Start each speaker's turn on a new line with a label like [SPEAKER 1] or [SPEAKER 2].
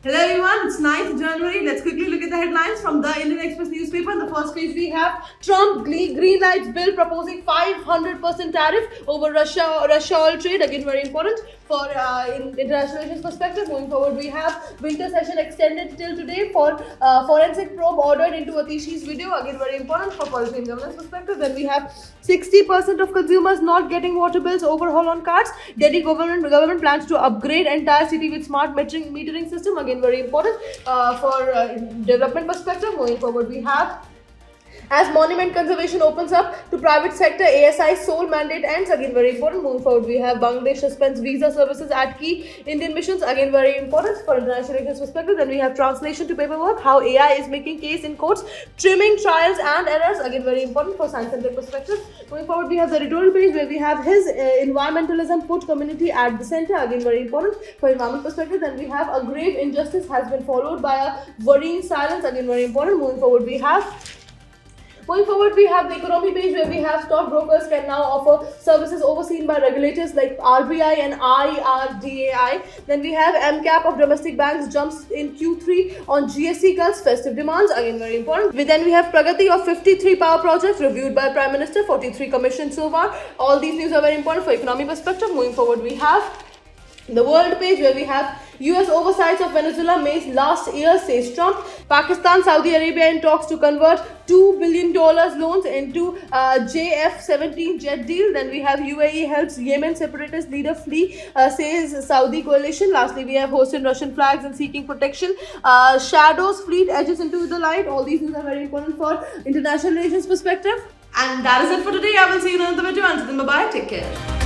[SPEAKER 1] Hello everyone, it's 9th January. Let's quickly look at the headlines from the Indian Express newspaper. On the first page we have Trump green lights bill proposing 500% tariff over Russia oil trade. Again, very important for in international relations perspective. Moving forward, we have winter session extended till today for forensic probe ordered into Atishi's video. Again, very important for policy and governance perspective. Then we have 60% of consumers not getting water bills, overhaul on cards. Delhi government plans to upgrade entire city with smart metering system. Again, very important for development perspective. Moving forward, we have as monument conservation opens up to private sector, ASI sole mandate ends. Again, very important. Moving forward, we have Bangladesh suspends visa services at key Indian missions. Again, very important for international relations perspective. Then we have translation to paperwork, how AI is making case in courts, trimming trials and errors. Again, very important for science and tech perspective. Moving forward, we have the editorial page where we have his environmentalism put community at the center. Again, very important for environment perspective. Then we have a grave injustice has been followed by a worrying silence. Again, very important. Moving forward, we have the economy page where we have stockbrokers can now offer services overseen by regulators like RBI and IRDAI. Then we have MCAP of domestic banks jumps in Q3 on GST cuts, festive demands. Again, very important. Then we have Pragati of 53 power projects reviewed by Prime Minister, 43 commissioned so far. All these news are very important for economy perspective. Moving forward, we have the world page where we have US oversights of Venezuela May's last year, says Trump. Pakistan, Saudi Arabia in talks to convert $2 billion loans into JF-17 jet deal. Then we have UAE helps Yemen separatist leader flee, says Saudi coalition. Lastly, we have hosted Russian flags and seeking protection. Shadows fleet edges into the light. All these news are very important for international relations perspective. And that is it for today. I will see you in another video. Until then, bye-bye. Take care.